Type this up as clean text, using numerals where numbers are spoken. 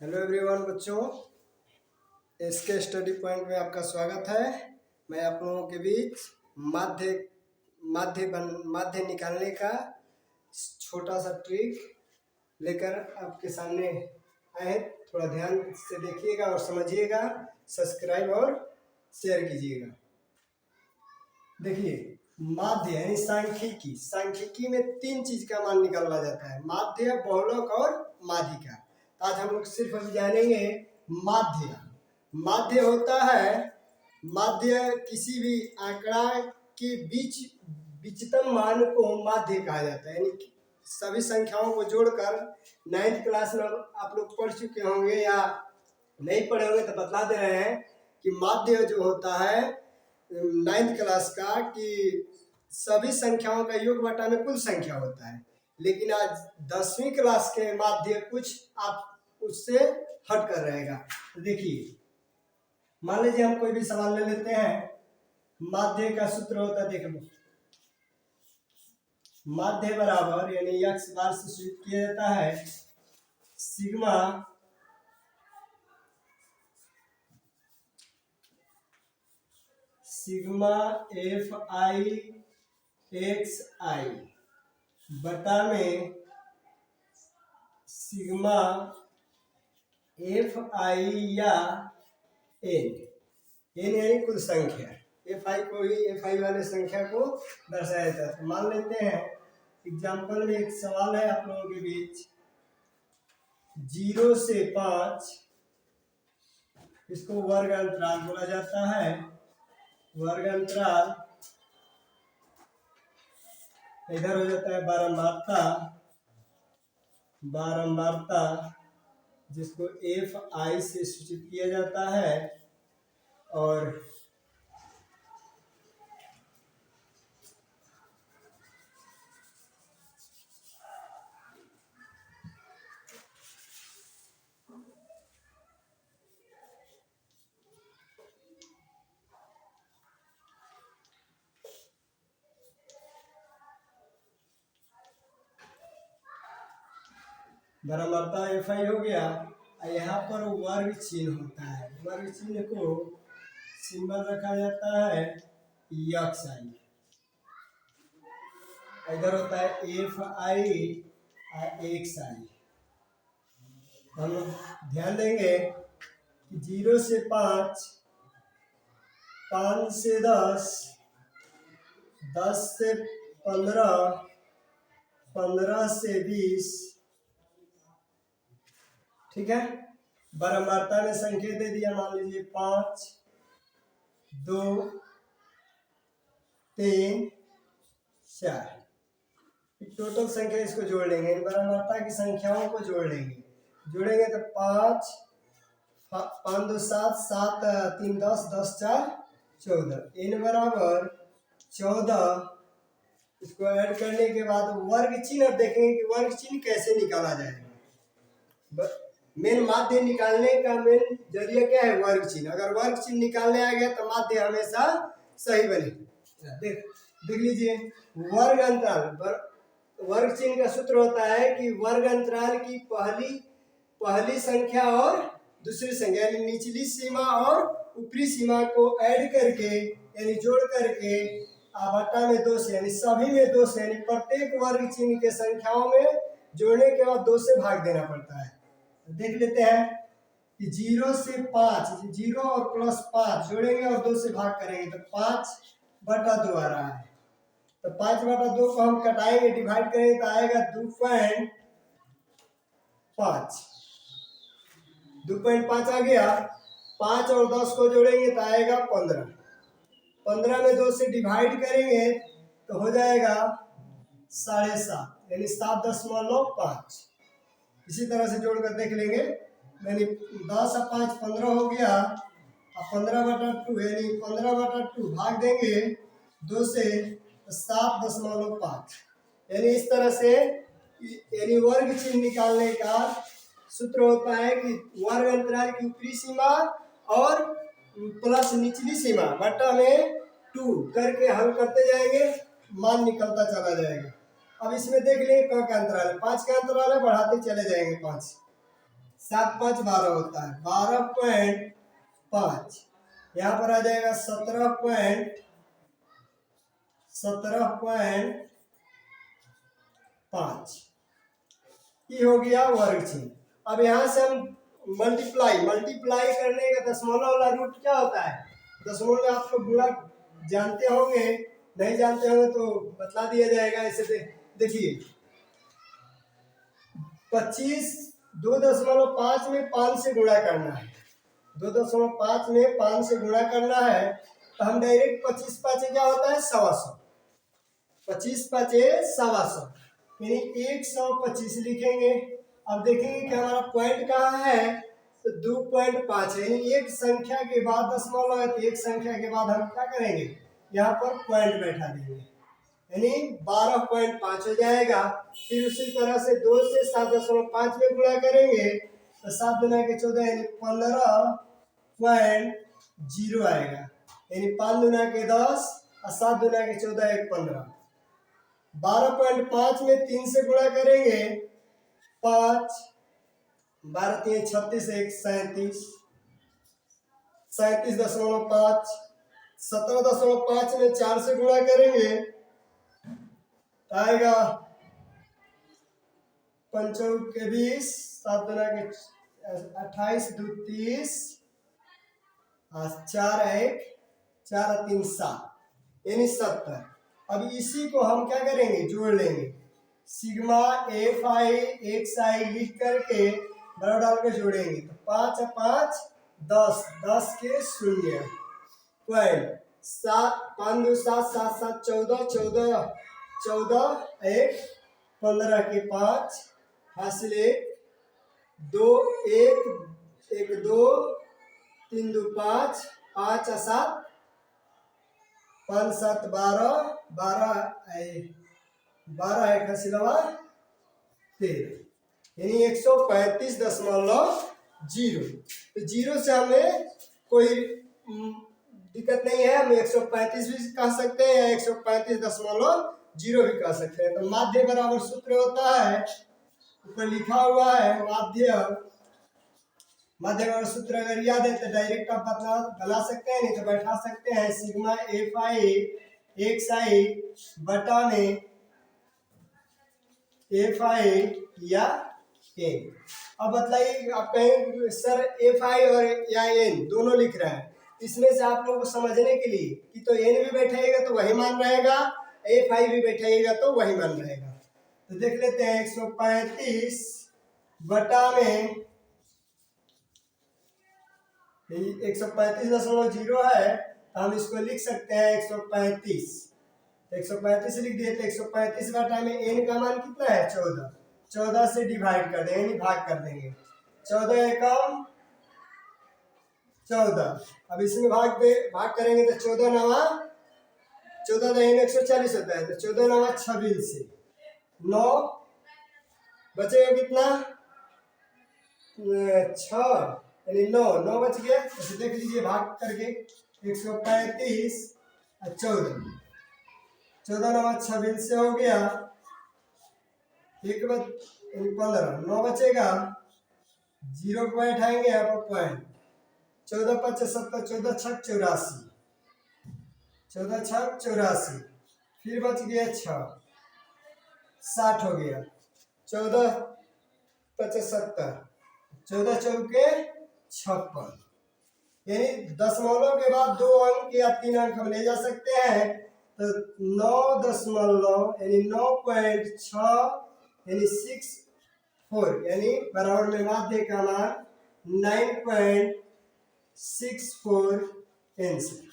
Hello everyone बच्चों, इसके study point में आपका स्वागत है। मैं आप लोगों के बीच माध्य माध्य निकालने का छोटा सा ट्रिक लेकर आपके सामने आए हैं। थोड़ा ध्यान से देखिएगा और समझिएगा, सब्सक्राइब और शेयर कीजिएगा। देखिए, माध्य यानी सांख्यिकी में तीन चीज का मान निकाला जाता है: माध्य, बहुलक और माध्यिका। आज हम लोग सिर्फ अभी जानेंगे माध्य। माध्य होता है, माध्य किसी भी आंकड़ा के बीचतम मान को माध्य कहा जाता है। यानी कि सभी संख्याओं को जोड़कर 9th क्लास में आप लोग पढ़ चुके होंगे या नहीं पढ़े होंगे तो बता दे रहे हैं कि माध्य जो होता है 9th क्लास का, कि सभी संख्याओं का योग बटा में कुल संख्या होता है। लेकिन आज 10वीं क्लास के माध्य कुछ आप उससे हट कर रहेगा। तो देखिए, मान लीजिए हम कोई भी सवाल ले लेते हैं। माध्य का सूत्र होता है, देख लो, माध्य बराबर यानी x बार से सूचित किया जाता है सिग्मा एफ आई एक्स आई बटा में सिग्मा एफ आई या एन यानी कुल संख्या। एफ आई को ही एफ आई वाले संख्या को दर्शाया जाता है। तो मान लेते हैं एग्जाम्पल में एक सवाल है आप लोगों के बीच, 0 से 5, इसको वर्ग अंतराल बोला जाता है। वर्ग अंतराल इधर हो जाता है बारंबारता, जिसको एफ आई से सूचित किया जाता है। और बारंबारता एफ आई हो गया। यहाँ पर वर्ग चिन्ह होता है, वर्ग चिन्ह को सिंबल रखा जाता है यक्स आई। इधर होता है एफ आई और एक्स आई। हम ध्यान देंगे कि 0 से 5, 5 से 10, 10 से 15, 15 से 20, ठीक है। बारंबारता ने संख्या दे दिया, मान लीजिए 5, 2, 3, 4। टोटल संख्या इसको जोड़ लेंगे, इन बारंबारता की संख्याओं को जोड़ेंगे तो 5 5 2 7, 7 3 10, 10 4 14, इन बराबर 14। इसको ऐड करने के बाद वर्ग चिन्ह, अब देखेंगे कि वर्ग चिन्ह कैसे निकाला जाएगा। मेन माध्य निकालने का मेन जरिया क्या है? वर्ग चिन्ह। अगर वर्ग चिन्ह निकालने आ गया तो माध्य हमेशा सही बनेगा। देख लीजिए, वर्ग अंतराल, वर्ग चिन्ह का सूत्र होता है कि वर्ग अंतराल की पहली संख्या और दूसरी संख्या यानी निचली सीमा और ऊपरी सीमा को ऐड करके यानी जोड़ करके बटा में 2 से, यानी सभी में 2 से, यानी प्रत्येक वर्ग चिन्ह के संख्याओं में जोड़ने के बाद 2 से भाग देना पड़ता है। देख लेते हैं कि 0 से 5, 0 और प्लस 5 जोड़ेंगे और 2 से भाग करेंगे तो 5/2 आ रहा है। तो 5/2 को हम कटाएंगे, डिवाइड करेंगे तो आएगा 2.5। 2.5 आ गया। 5 और 10 को जोड़ेंगे तो आएगा 15। 15 में 2 से डिवाइड करेंगे तो हो जाएगा 7.5, यानी 7.5। इसी तरह से जोड़कर देख लेंगे, यानी 10 और 5 15 हो गया, और 15/2 यानी 15/2 भाग देंगे 2 से तो 7.5। यानी इस तरह से यानी वर्ग चिन्ह निकालने का सूत्र होता है कि वर्ग अंतराल की ऊपरी सीमा और प्लस निचली सीमा बटा में 2 करके हल करते जाएंगे, मान निकलता चला जाएगा। अब इसमें देख लेंगे क्या अंतराल है, 5 का अंतराल है, बढ़ाते चले जाएंगे 5। 7 5 12 होता है, 12.5। यहाँ पर आ जाएगा 17.5। ये हो गया वर्ग चिन्ह। अब यहाँ से हम मल्टीप्लाई करने का दशमलव वाला रूट क्या होता है? दशमलव में आप लोग गुणा जानते होंगे, नहीं जानते होंगे तो बता दिया जाएगा। ऐसे देखिए 25 2.5 में 5 से गुणा करना है, 2.5 में 5 से गुणा करना है, तो हम डायरेक्ट 25 5 क्या होता है 125, 25 5 125 यानी 125 लिखेंगे। अब देखेंगे कि हमारा पॉइंट कहाँ है, तो 2.5 है, यानी एक संख्या के बाद दशमलव है, तो एक संख्या के बाद हम क्या करेंगे, यहाँ पर पॉइंट बैठा देंगे, यानी 12.5 हो जाएगा। फिर उसी तरह से 2 से 7.5 में गुणा करेंगे तो 7 गुना के 14 यानी 15.0 आएगा, यानी 5 गुना के 10 और 7 गुना के 14 एक 15। 12.5 में 3 से गुणा करेंगे 5, 12 3 36 1 37, 37.5। 17.5 में 4 से गुणा करेंगे आएगा 5 के 20, 7 गुना के 28 2 30, 4 1 4 3 7 यानी 70। अब इसी को हम क्या करेंगे, जोड़ लेंगे, सिग्मा एफ आई एक्स आई लिख करके बड़ा डाल के जोड़ेंगे, तो 5 5 10 10 के 0 पॉइंट 7 5 2 7 7 7 14 14 14 1 15 के 5 हासिल 1 2 1 1 2 3 2 5 5 7 5 7 12 12 12 1 हासिलवा 13 यानी 135.0। तो जीरो से हमें कोई दिक्कत नहीं है, हम 135 भी कह सकते हैं, 135.0 भी कह सकते हैं। तो माध्य बराबर सूत्र होता है, ऊपर लिखा हुआ है माध्य बराबर सूत्र अगर याद है तो डायरेक्ट आप बना सकते हैं, नहीं तो बैठा सकते हैं, सिग्मा एफ आई एक्स आई बटा में एफ आई या एन। अब बताइए, आप कहें सर एफ आई और या एन दोनों लिख रहे हैं, इसमें से आप लोगों को समझने के लिए कि तो एन भी बैठाइएगा तो वही मान रहेगा, एफ आई भी बैठाइएगा तो वही मान रहेगा। तो देख लेते हैं 135 बटा में 135.0 है, तो हम इसको लिख सकते हैं 135। 135 लिख दिए तो 135 बटा में एन का मान कितना है 14, 14 से डिवाइड कर देंगे, यानी भाग कर देंगे, 14 एकम 14। अब इसमें भाग करेंगे तो 14 नवा 14 दहीन 140 होता है, तो 14 नवा 26 से 9 बचेगा कितना 6 यानी 9 बच गया। ऐसे देख लीजिए भाग करके 135 और 14 नवा 26 से हो गया, 1 15 9 बचेगा, 0 को बैठाएंगे यहाँ पर पॉइंट, 14 5 70 14 6 84, 14 6 84, फिर बच गया 6 60 हो गया, 14 5 70 14 चौके 56, यानी दशमलव के बाद 2 अंक या 3 अंक हम ले जा सकते हैं, तो 9 यानी 9.6 यानी 64 यानी बराबर में माध्य का मान 9.64 आंसर।